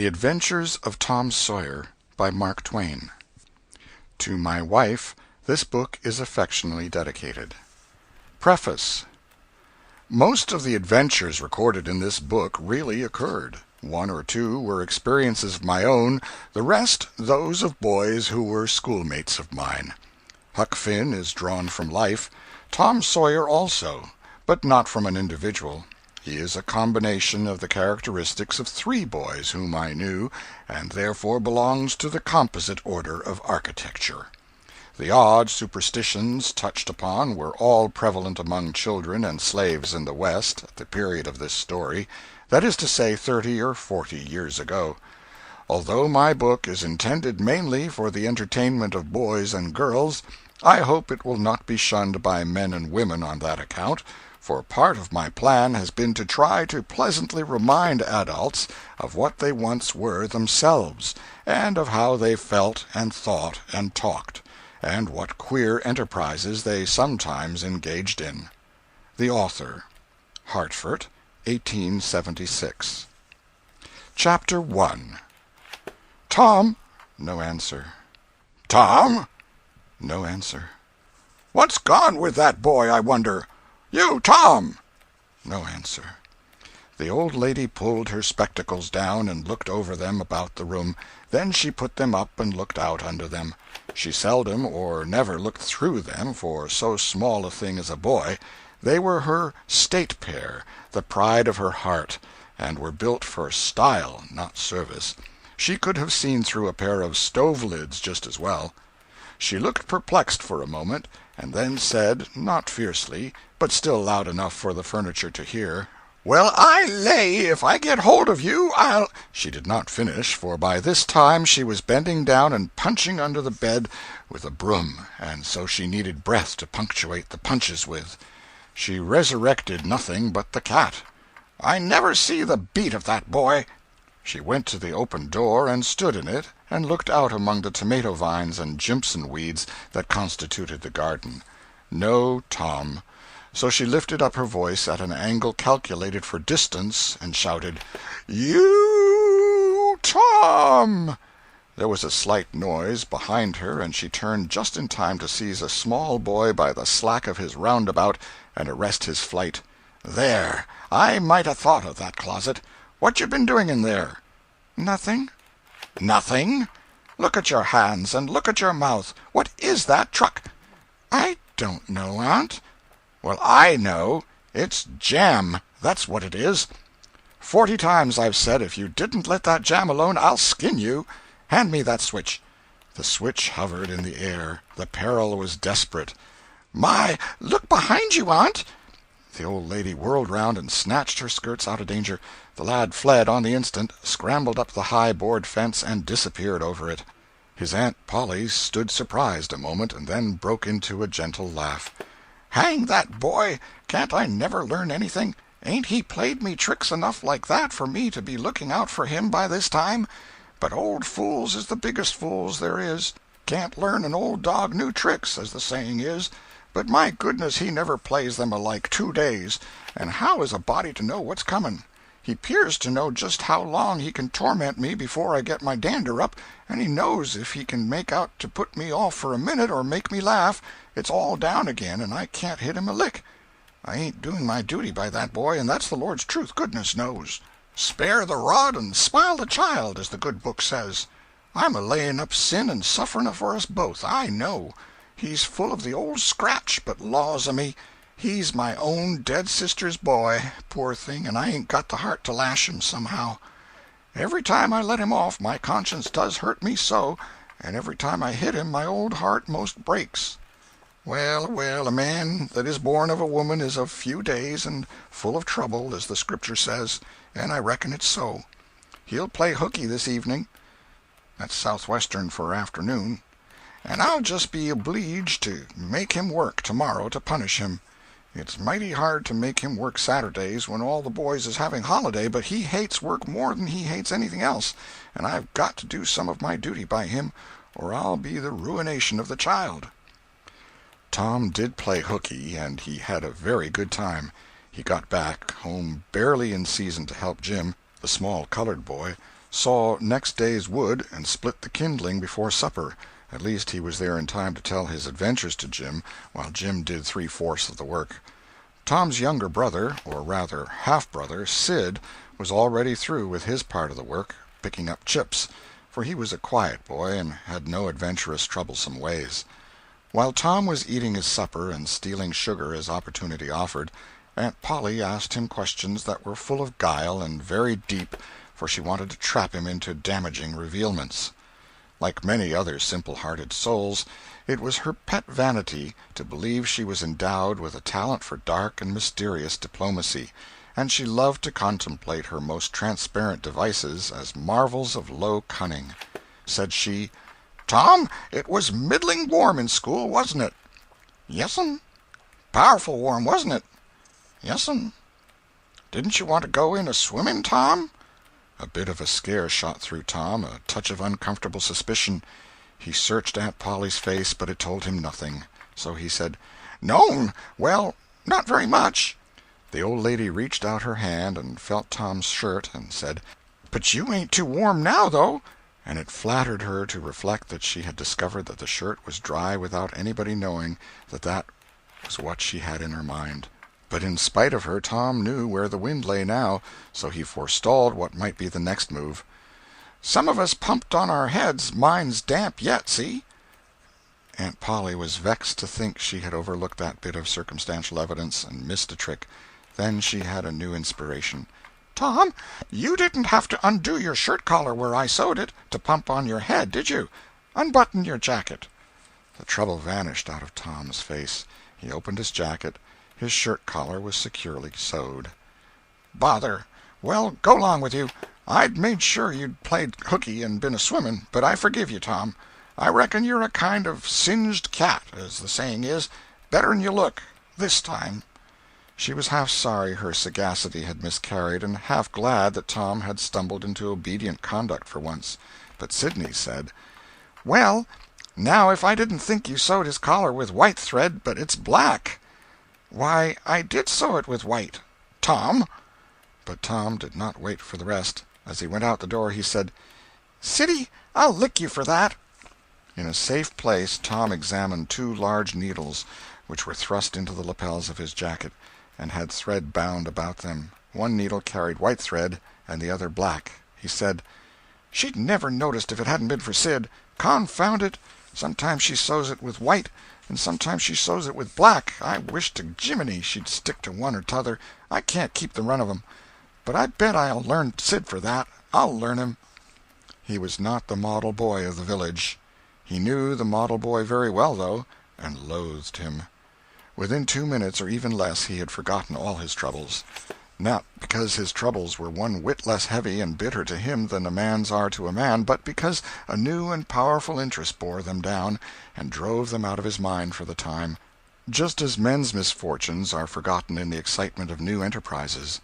The Adventures of Tom Sawyer, by Mark Twain. To my wife, this book is affectionately dedicated. Preface. Most of the adventures recorded in this book really occurred. One or two were experiences of my own, the rest those of boys who were schoolmates of mine. Huck Finn is drawn from life, Tom Sawyer also, but not from an individual. He is a combination of the characteristics of three boys whom I knew, and therefore belongs to the composite order of architecture. The odd superstitions touched upon were all prevalent among children and slaves in the West at the period of this story, that is to say 30 or 40 years ago. Although my book is intended mainly for the entertainment of boys and girls, I hope it will not be shunned by men and women on that account, for part of my plan has been to try to pleasantly remind adults of what they once were themselves, and of how they felt and thought and talked, and what queer enterprises they sometimes engaged in. The Author. Hartford, 1876. Chapter 1. Tom. No answer. Tom. No answer. What's gone with that boy, I wonder? You, Tom! No answer. The old lady pulled her spectacles down and looked over them about the room. Then she put them up and looked out under them. She seldom or never looked through them for so small a thing as a boy. They were her state pair, the pride of her heart, and were built for style, not service. She could have seen through a pair of stove lids just as well. She looked perplexed for a moment, and then said, not fiercely, but still loud enough for the furniture to hear, "Well, I lay if I get hold of you, I'll—" She did not finish, for by this time she was bending down and punching under the bed with a broom, and so she needed breath to punctuate the punches with. She resurrected nothing but the cat. "I never see the beat of that boy." She went to the open door and stood in it, and looked out among the tomato vines and jimpson weeds that constituted the garden. No Tom. So she lifted up her voice at an angle calculated for distance, and shouted, "You, Tom!" There was a slight noise behind her, and she turned just in time to seize a small boy by the slack of his roundabout and arrest his flight. "There! I might 'a' thought of that closet. What you been doing in there?" "Nothing." "Nothing? Look at your hands, and look at your mouth. What is that truck?" "I don't know, Aunt." "Well, I know. It's jam, that's what it is. 40 times I've said if you didn't let that jam alone I'll skin you. Hand me that switch." The switch hovered in the air. The peril was desperate. "My, look behind you, Aunt!" The old lady whirled round and snatched her skirts out of danger. The lad fled on the instant, scrambled up the high board fence, and disappeared over it. His Aunt Polly stood surprised a moment, and then broke into a gentle laugh. "Hang that boy! Can't I never learn anything? Ain't he played me tricks enough like that for me to be looking out for him by this time? But old fools is the biggest fools there is. Can't learn an old dog new tricks, as the saying is. But my goodness, he never plays them alike 2 days, and how is a body to know what's coming? He 'pears to know just how long he can torment me before I get my dander up, and he knows if he can make out to put me off for a minute or make me laugh, it's all down again and I can't hit him a lick. I ain't doing my duty by that boy, and that's the Lord's truth, goodness knows. Spare the rod and spile the child, as the good book says. I'm a laying up sin and suffering for us both, I know. He's full of the old scratch, but laws a me, he's my own dead sister's boy, poor thing, and I ain't got the heart to lash him somehow. Every time I let him off my conscience does hurt me so, and every time I hit him my old heart most breaks. Well, well, a man that is born of a woman is of few days and full of trouble, as the Scripture says, and I reckon it's so. He'll play hooky this evening. That's southwestern for afternoon. And I'll just be obleeged to make him work tomorrow to punish him. It's mighty hard to make him work Saturdays when all the boys is having holiday, but he hates work more than he hates anything else, and I've got to do some of my duty by him, or I'll be the ruination of the child." Tom did play hooky, and he had a very good time. He got back home barely in season to help Jim, the small colored boy, saw next day's wood, and split the kindling before supper. At least he was there in time to tell his adventures to Jim, while Jim did three-fourths of the work. Tom's younger brother, or rather half-brother, Sid, was already through with his part of the work, picking up chips, for he was a quiet boy and had no adventurous, troublesome ways. While Tom was eating his supper and stealing sugar as opportunity offered, Aunt Polly asked him questions that were full of guile and very deep, for she wanted to trap him into damaging revealments. Like many other simple-hearted souls, it was her pet vanity to believe she was endowed with a talent for dark and mysterious diplomacy, and she loved to contemplate her most transparent devices as marvels of low cunning. Said she, "Tom, it was middling warm in school, wasn't it?" "Yes'm." "Powerful warm, wasn't it?" "Yes'm." "Didn't you want to go in a-swimming, Tom?" A bit of a scare shot through Tom, a touch of uncomfortable suspicion. He searched Aunt Polly's face, but it told him nothing. So he said, "No'm, well, not very much." The old lady reached out her hand and felt Tom's shirt, and said, "But you ain't too warm now, though." And it flattered her to reflect that she had discovered that the shirt was dry without anybody knowing that was what she had in her mind. But in spite of her, Tom knew where the wind lay now, so he forestalled what might be the next move. "Some of us pumped on our heads. Mine's damp yet, see?" Aunt Polly was vexed to think she had overlooked that bit of circumstantial evidence and missed a trick. Then she had a new inspiration. "Tom, you didn't have to undo your shirt collar where I sewed it, to pump on your head, did you? Unbutton your jacket." The trouble vanished out of Tom's face. He opened his jacket. His shirt collar was securely sewed. "Bother! Well, go 'long with you. I'd made sure you'd played hooky and been a-swimming, but I forgive you, Tom. I reckon you're a kind of singed cat, as the saying is, better'n you look, this time." She was half sorry her sagacity had miscarried, and half glad that Tom had stumbled into obedient conduct for once. But Sidney said, "Well, now if I didn't think you sewed his collar with white thread, but it's black." "Why, I did sew it with white, Tom." But Tom did not wait for the rest. As he went out the door, he said, "Siddy, I'll lick you for that." In a safe place Tom examined two large needles, which were thrust into the lapels of his jacket, and had thread bound about them. One needle carried white thread, and the other black. He said, "She'd never noticed if it hadn't been for Sid. Confound it! Sometimes she sews it with white, and sometimes she sews it with black. I wish to Jiminy she'd stick to one or t'other. I can't keep the run of 'em. But I bet I'll learn Sid for that. I'll learn him." He was not the model boy of the village. He knew the model boy very well, though, and loathed him. Within 2 minutes, or even less, he had forgotten all his troubles. Not because his troubles were one whit less heavy and bitter to him than a man's are to a man, but because a new and powerful interest bore them down and drove them out of his mind for the time, just as men's misfortunes are forgotten in the excitement of new enterprises.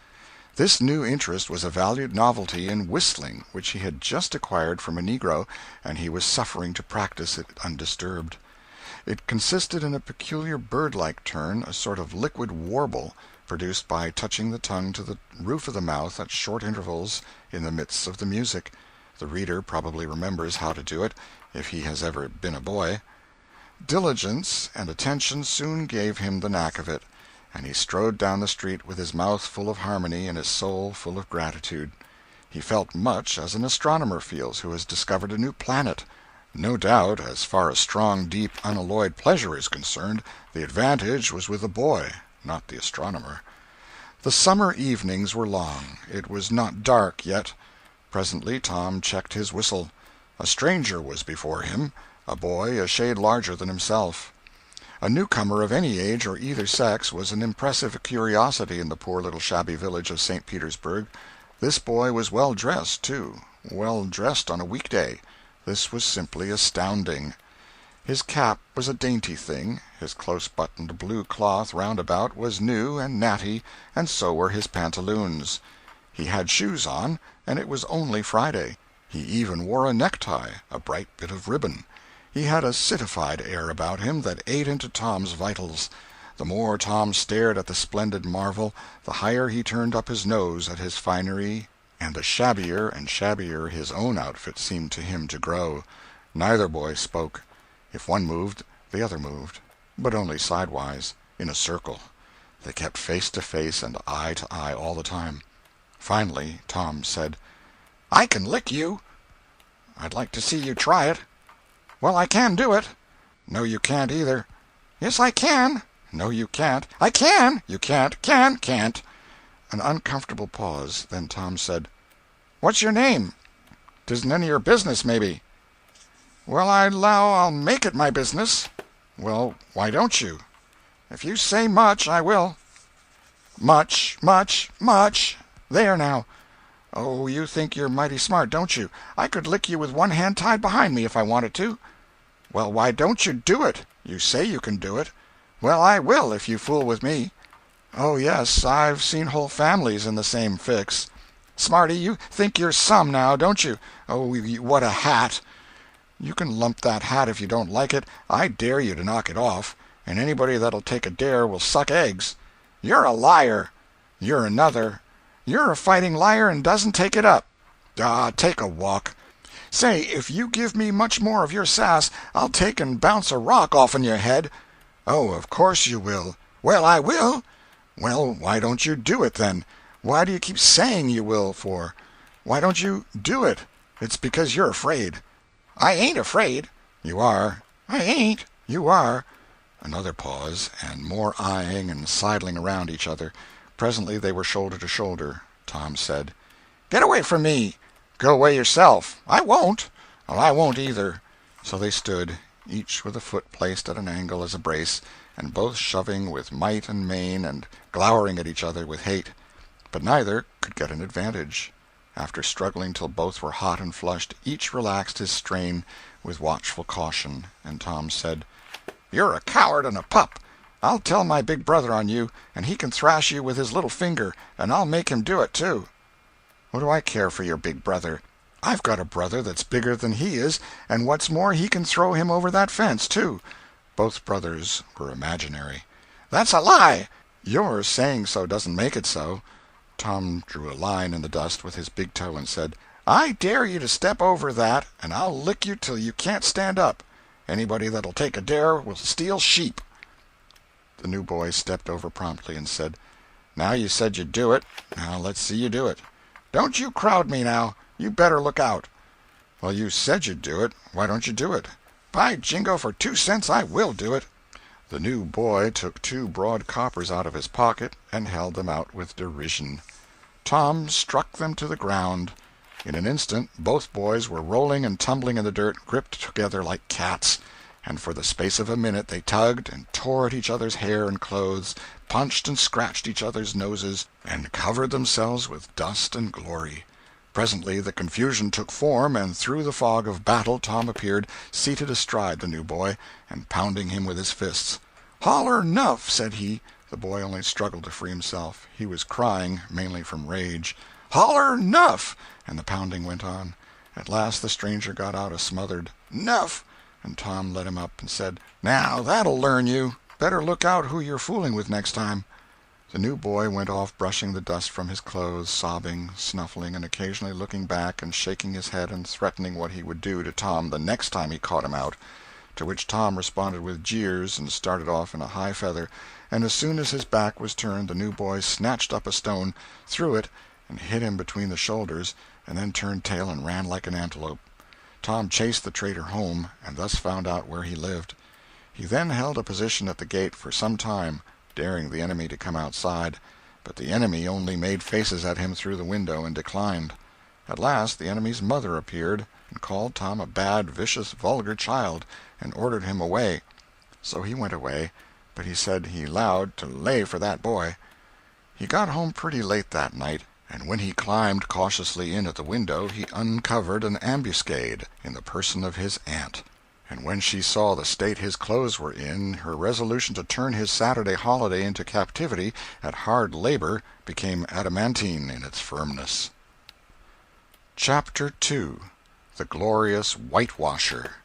This new interest was a valued novelty in whistling, which he had just acquired from a negro, and he was suffering to practice it undisturbed. It consisted in a peculiar bird-like turn, a sort of liquid warble, produced by touching the tongue to the roof of the mouth at short intervals in the midst of the music. The reader probably remembers how to do it, if he has ever been a boy. Diligence and attention soon gave him the knack of it, and he strode down the street with his mouth full of harmony and his soul full of gratitude. He felt much as an astronomer feels who has discovered a new planet. No doubt, as far as strong, deep, unalloyed pleasure is concerned, the advantage was with the boy, not the astronomer. The summer evenings were long. It was not dark yet. Presently Tom checked his whistle. A stranger was before him, a boy a shade larger than himself. A newcomer of any age or either sex was an impressive curiosity in the poor little shabby village of St. Petersburg. This boy was well dressed, too, well dressed on a weekday. This was simply astounding. His cap was a dainty thing, his close-buttoned blue cloth roundabout was new and natty, and so were his pantaloons. He had shoes on, and it was only Friday. He even wore a necktie, a bright bit of ribbon. He had a citified air about him that ate into Tom's vitals. The more Tom stared at the splendid marvel, the higher he turned up his nose at his finery and the shabbier and shabbier his own outfit seemed to him to grow. Neither boy spoke. If one moved, the other moved, but only sidewise, in a circle. They kept face to face and eye to eye all the time. Finally Tom said, "I can lick you." "I'd like to see you try it." "Well, I can do it." "No, you can't either." "Yes, I can." "No, you can't." "I can." "You can't." Can't." An uncomfortable pause. Then Tom said, "What's your name?" "'Tisn't any of your business, maybe." "Well, I 'low I'll make it my business." "Well, why don't you?" "If you say much, I will." "Much, much, much. There now." "Oh, you think you're mighty smart, don't you? I could lick you with one hand tied behind me if I wanted to." "Well, why don't you do it? You say you can do it." "Well, I will, if you fool with me." "Oh, yes, I've seen whole families in the same fix." "Smarty, you think you're some, now, don't you? Oh, what a hat!" "You can lump that hat if you don't like it. I dare you to knock it off, and anybody that'll take a dare will suck eggs." "You're a liar." "You're another." "You're a fighting liar and doesn't take it up." "Ah, take a walk." "Say, if you give me much more of your sass, I'll take and bounce a rock off'n your head." "Oh, of course you will." "Well, I will." "Well, why don't you do it, then? Why do you keep saying you will, for? Why don't you do it?" "It's because you're afraid." "I ain't afraid." "You are." "I ain't." "You are." Another pause, and more eyeing and sidling around each other. Presently they were shoulder to shoulder. Tom said, "Get away from me." "Go away yourself." "I won't." "Well, I won't either." So they stood, each with a foot placed at an angle as a brace, and both shoving with might and main and glowering at each other with hate. But neither could get an advantage. After struggling till both were hot and flushed, each relaxed his strain with watchful caution, and Tom said, "You're a coward and a pup. I'll tell my big brother on you, and he can thrash you with his little finger, and I'll make him do it, too." "What do I care for your big brother? I've got a brother that's bigger than he is, and what's more, he can throw him over that fence, too." Both brothers were imaginary. "That's a lie." "Your saying so doesn't make it so." Tom drew a line in the dust with his big toe and said, "I dare you to step over that, and I'll lick you till you can't stand up. Anybody that'll take a dare will steal sheep." The new boy stepped over promptly and said, "Now you said you'd do it. Now let's see you do it." "Don't you crowd me, now. You better look out." "Well, you said you'd do it. Why don't you do it?" "By jingo, for 2 cents I will do it." The new boy took 2 broad coppers out of his pocket and held them out with derision. Tom struck them to the ground. In an instant both boys were rolling and tumbling in the dirt, gripped together like cats, and for the space of a minute they tugged and tore at each other's hair and clothes, punched and scratched each other's noses, and covered themselves with dust and glory. Presently the confusion took form, and through the fog of battle Tom appeared, seated astride the new boy, and pounding him with his fists. "Holler 'nuff," said he. The boy only struggled to free himself. He was crying, mainly from rage. "Holler 'nuff," and the pounding went on. At last the stranger got out a smothered "'Nuff," and Tom let him up and said, "Now that'll learn you. Better look out who you're fooling with next time." The new boy went off brushing the dust from his clothes, sobbing, snuffling, and occasionally looking back and shaking his head and threatening what he would do to Tom the next time he caught him out, to which Tom responded with jeers and started off in a high feather, and as soon as his back was turned the new boy snatched up a stone, threw it, and hit him between the shoulders, and then turned tail and ran like an antelope. Tom chased the traitor home, and thus found out where he lived. He then held a position at the gate for some time, daring the enemy to come outside, but the enemy only made faces at him through the window and declined. At last the enemy's mother appeared, and called Tom a bad, vicious, vulgar child, and ordered him away. So he went away, but he said he 'lowed to lay for that boy. He got home pretty late that night, and when he climbed cautiously in at the window he uncovered an ambuscade in the person of his aunt. And when she saw the state his clothes were in, her resolution to turn his Saturday holiday into captivity at hard labor became adamantine in its firmness. Chapter 2. The Glorious Whitewasher.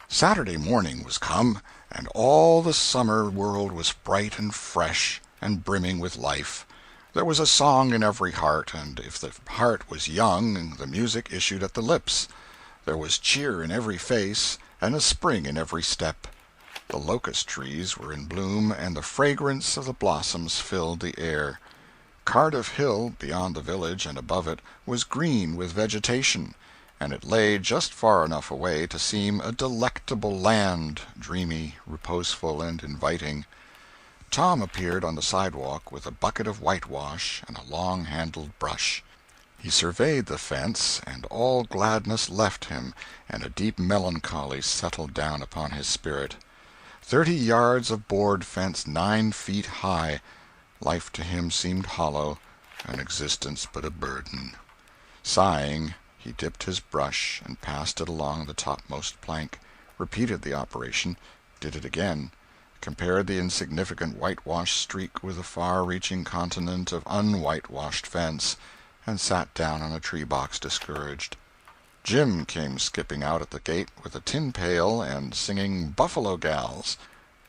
Saturday morning was come, and all the summer world was bright and fresh and brimming with life. There was a song in every heart, and if the heart was young, the music issued at the lips. There was cheer in every face, and a spring in every step. The locust trees were in bloom, and the fragrance of the blossoms filled the air. Cardiff Hill, beyond the village and above it, was green with vegetation, and it lay just far enough away to seem a delectable land, dreamy, reposeful, and inviting. Tom appeared on the sidewalk with a bucket of whitewash and a long-handled brush. He surveyed the fence, and all gladness left him, and a deep melancholy settled down upon his spirit. 30 yards of board fence 9 feet high. Life to him seemed hollow, and existence but a burden. Sighing, he dipped his brush and passed it along the topmost plank, repeated the operation, did it again, compared the insignificant whitewashed streak with the far-reaching continent of unwhitewashed fence, and sat down on a tree-box discouraged. Jim came skipping out at the gate with a tin pail and singing "Buffalo Gals."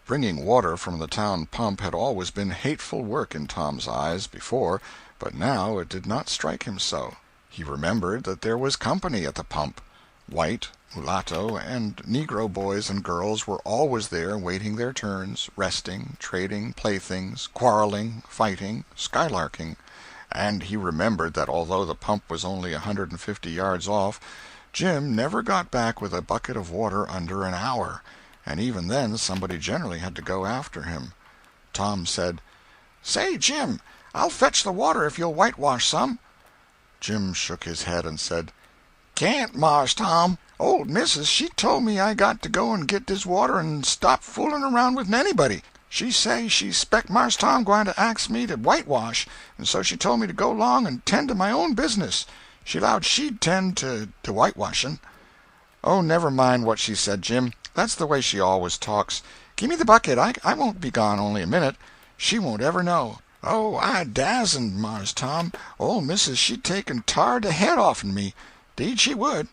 Bringing water from the town pump had always been hateful work in Tom's eyes before, but now it did not strike him so. He remembered that there was company at the pump. White, mulatto, and negro boys and girls were always there waiting their turns, resting, trading playthings, quarreling, fighting, skylarking. And he remembered that although the pump was only 150 yards off, Jim never got back with a bucket of water under an hour, and even then somebody generally had to go after him. Tom said, "Say, Jim, I'll fetch the water if you'll whitewash some." Jim shook his head and said, "Can't, Mars Tom. Old missus, she told me I got to go and get dis water and stop fooling around with anybody. She say she spec Mars Tom gwine to ax me to whitewash, and so she told me to go 'long and tend to my own business. She 'lowed she'd tend to whitewashin'." "Oh, never mind what she said, Jim. That's the way she always talks. Gimme the bucket. I won't be gone only a minute. She won't ever know." "Oh, I dasn't, Mars Tom. Ole missus she'd take and tar de head off'n me. 'Deed she would."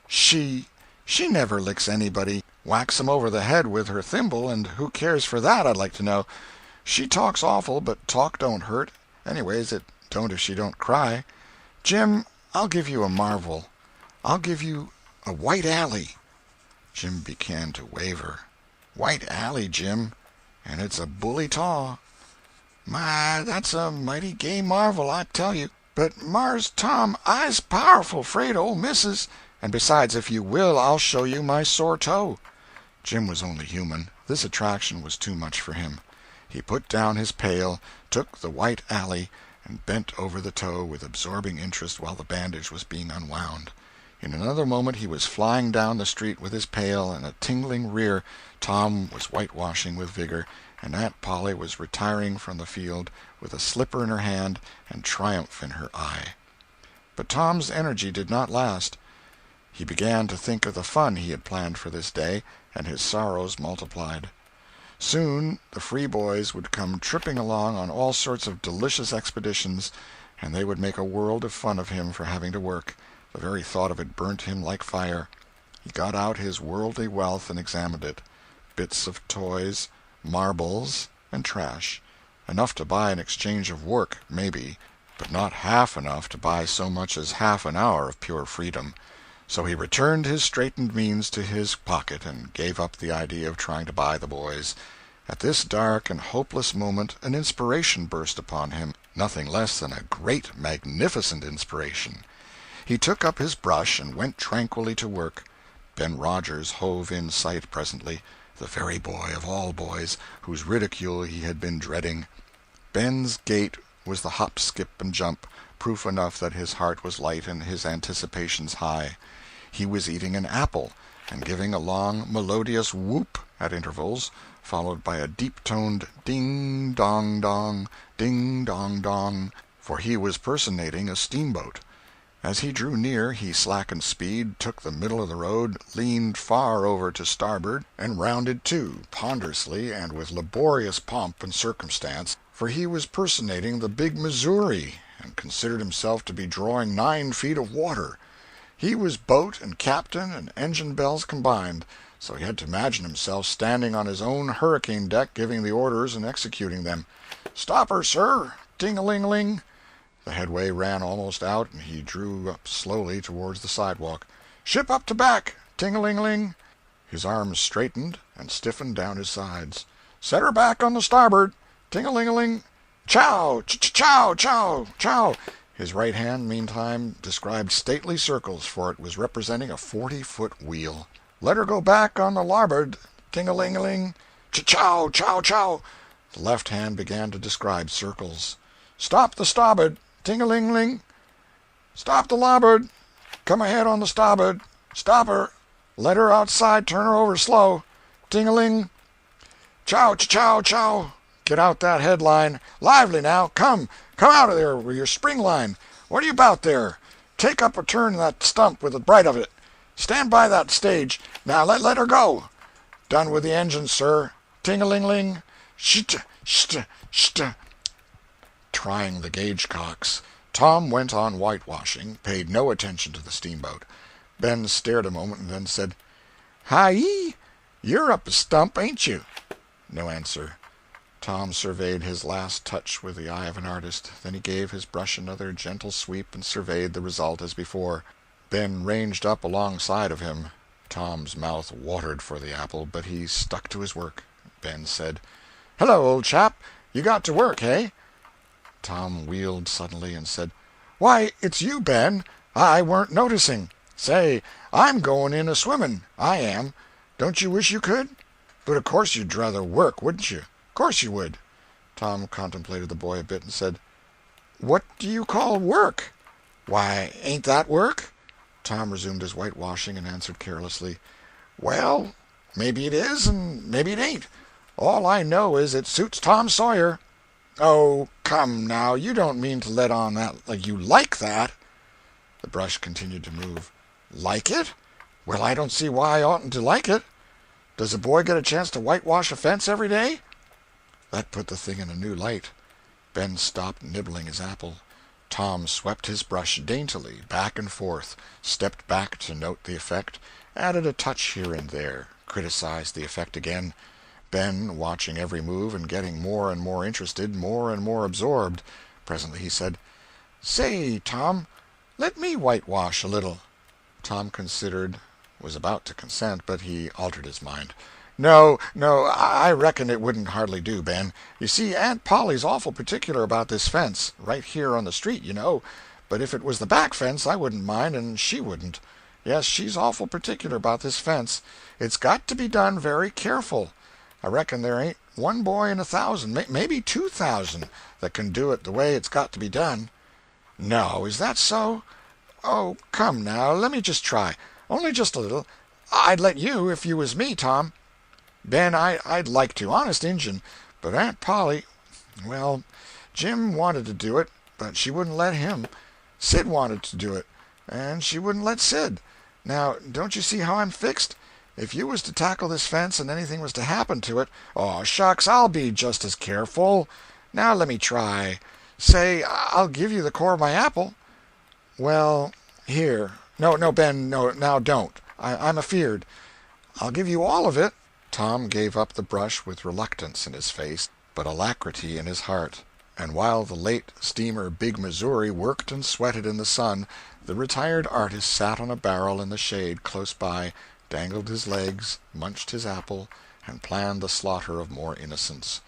She never licks anybody. Whacks 'em over the head with her thimble, and who cares for that, I'd like to know. She talks awful, but talk don't hurt. Anyways, it don't if she don't cry. Jim, I'll give you a marvel. I'll give you a white alley." Jim began to waver. "White alley, Jim, and it's a bully taw." "My, that's a mighty gay marvel, I tell you. But, Mars Tom, I's powerful 'fraid of ole missus. And besides, if you will, I'll show you my sore toe." Jim was only human. This attraction was too much for him. He put down his pail, took the white alley, and bent over the toe with absorbing interest while the bandage was being unwound. In another moment he was flying down the street with his pail and a tingling rear. Tom was whitewashing with vigor, and Aunt Polly was retiring from the field with a slipper in her hand and triumph in her eye. But Tom's energy did not last. He began to think of the fun he had planned for this day, and his sorrows multiplied. Soon the free boys would come tripping along on all sorts of delicious expeditions, and they would make a world of fun of him for having to work. The very thought of it burnt him like fire. He got out his worldly wealth and examined it. Bits of toys, marbles, and trash. Enough to buy an exchange of work, maybe, but not half enough to buy so much as half an hour of pure freedom. So he returned his straitened means to his pocket and gave up the idea of trying to buy the boys. At this dark and hopeless moment an inspiration burst upon him, nothing less than a great, magnificent inspiration. He took up his brush and went tranquilly to work. Ben Rogers hove in sight presently, the very boy of all boys, whose ridicule he had been dreading. Ben's gait was the hop, skip, and jump, proof enough that his heart was light and his anticipations high. He was eating an apple, and giving a long, melodious whoop at intervals, followed by a deep-toned ding-dong-dong, ding-dong-dong, for he was personating a steamboat. As he drew near, he slackened speed, took the middle of the road, leaned far over to starboard, and rounded to, ponderously and with laborious pomp and circumstance, for he was personating the Big Missouri, and considered himself to be drawing 9 feet of water. He was boat and captain and engine bells combined, so he had to imagine himself standing on his own hurricane deck giving the orders and executing them. "Stop her, sir! Ting-a-ling-ling. The headway ran almost out, and he drew up slowly towards the sidewalk. Ship up to back. Ting-a-ling-ling. His arms straightened and stiffened down his sides. Set her back on the starboard. Ting-a-ling-a-ling. Chow! Chow! Chow! Chow! His right hand, meantime, described stately circles, for it was representing a 40-foot wheel. Let her go back on the larboard. Ting-a-ling-a-ling. Chow! Chow! Chow! The left hand began to describe circles. Stop the starboard. Ting-a-ling-ling. Stop the larboard. Come ahead on the starboard. Stop her. Let her outside. Turn her over slow. Ting-a-ling. Chow! Chow! Chow! Get out that headline. Lively now. Come out of there with your spring line. What are you about there? Take up a turn in that stump with the bright of it. Stand by that stage. Now let her go. Done with the engine, sir. Ting-a-ling-ling. Sht! Sht! Sht! Trying the gauge cocks. Tom went on whitewashing, paid no attention to the steamboat. Ben stared a moment and then said, Hi-yi! You're up a stump, ain't you? No answer. Tom surveyed his last touch with the eye of an artist. Then he gave his brush another gentle sweep and surveyed the result as before. Ben ranged up alongside of him. Tom's mouth watered for the apple, but he stuck to his work. Ben said, Hello, old chap. You got to work, hey? Tom wheeled suddenly and said, Why, it's you, Ben. I weren't noticing. Say, I'm going in a swimming. I am. Don't you wish you could? But of course you'd rather work, wouldn't you? Course you would. Tom contemplated the boy a bit and said, What do you call work? Why, ain't that work? Tom resumed his whitewashing and answered carelessly, Well, maybe it is and maybe it ain't. All I know is it suits Tom Sawyer. Oh, come now, you don't mean to let on that like you like that. The brush continued to move. Like it? Well, I don't see why I oughtn't to like it. Does a boy get a chance to whitewash a fence every day? That put the thing in a new light. Ben stopped nibbling his apple. Tom swept his brush daintily back and forth, stepped back to note the effect, added a touch here and there, criticized the effect again. Ben, watching every move and getting more and more interested, more and more absorbed. Presently he said, Say, Tom, let me whitewash a little. Tom considered, was about to consent, but he altered his mind. No, I reckon it wouldn't hardly do, Ben. You see, Aunt Polly's awful particular about this fence, right here on the street, you know. But if it was the back fence, I wouldn't mind, and she wouldn't. Yes, she's awful particular about this fence. It's got to be done very careful. I reckon there ain't one boy in 1,000, maybe 2,000, that can do it the way it's got to be done. No, is that so? Oh, come now, let me just try. Only just a little. I'd let you if you was me, Tom. Ben, I'd like to, honest Injun, but Aunt Polly, well, Jim wanted to do it, but she wouldn't let him. Sid wanted to do it, and she wouldn't let Sid. Now, don't you see how I'm fixed? If you was to tackle this fence and anything was to happen to it, oh, shucks, I'll be just as careful. Now let me try. Say, I'll give you the core of my apple. Well, here. No, Ben, no, now don't. I'm afeard. I'll give you all of it. Tom gave up the brush with reluctance in his face, but alacrity in his heart. And while the late steamer Big Missouri worked and sweated in the sun, the retired artist sat on a barrel in the shade close by, dangled his legs, munched his apple, and planned the slaughter of more innocents.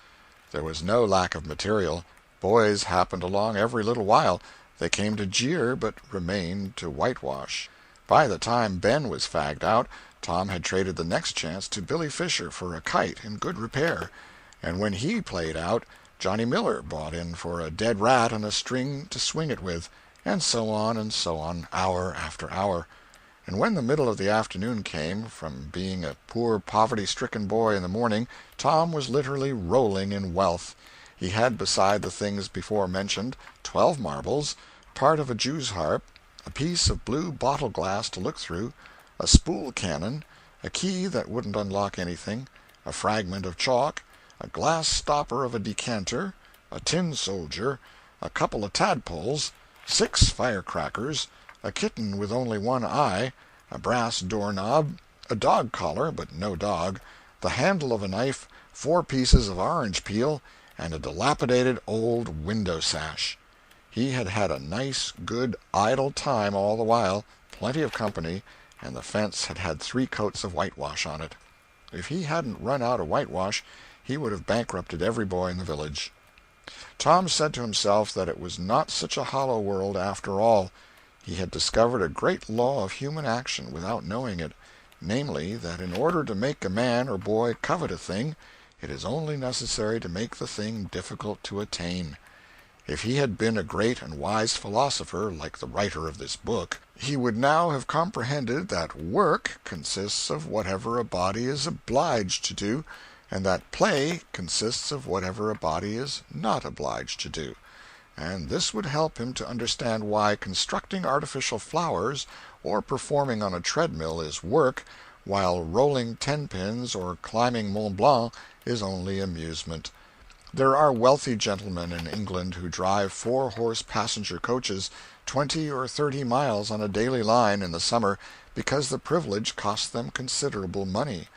There was no lack of material. Boys happened along every little while. They came to jeer, but remained to whitewash. By the time Ben was fagged out, Tom had traded the next chance to Billy Fisher for a kite in good repair, and when he played out, Johnny Miller bought in for a dead rat and a string to swing it with, and so on, hour after hour. And when the middle of the afternoon came, from being a poor poverty-stricken boy in the morning, Tom was literally rolling in wealth. He had, beside the things before mentioned, 12 marbles, part of a jew's harp, a piece of blue bottle-glass to look through, a spool cannon, a key that wouldn't unlock anything, a fragment of chalk, a glass stopper of a decanter, a tin soldier, a couple of tadpoles, 6 firecrackers, a kitten with only one eye, a brass doorknob, a dog collar, but no dog, the handle of a knife, 4 pieces of orange peel, and a dilapidated old window-sash. He had had a nice, good, idle time all the while, plenty of company, and the fence had had 3 coats of whitewash on it. If he hadn't run out of whitewash, he would have bankrupted every boy in the village. Tom said to himself that it was not such a hollow world after all. He had discovered a great law of human action without knowing it, namely, that in order to make a man or boy covet a thing, it is only necessary to make the thing difficult to attain. If he had been a great and wise philosopher, like the writer of this book, he would now have comprehended that work consists of whatever a body is obliged to do, and that play consists of whatever a body is not obliged to do. And this would help him to understand why constructing artificial flowers or performing on a treadmill is work, while rolling 10-pins or climbing Mont Blanc is only amusement. There are wealthy gentlemen in England who drive 4-horse passenger coaches 20 or 30 miles on a daily line in the summer because the privilege costs them considerable money.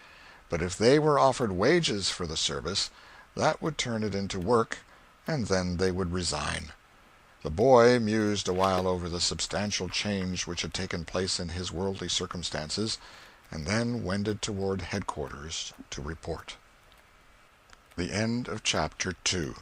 But if they were offered wages for the service, that would turn it into work, and then they would resign. The boy mused a while over the substantial change which had taken place in his worldly circumstances, and then wended toward headquarters to report. The end of Chapter 2.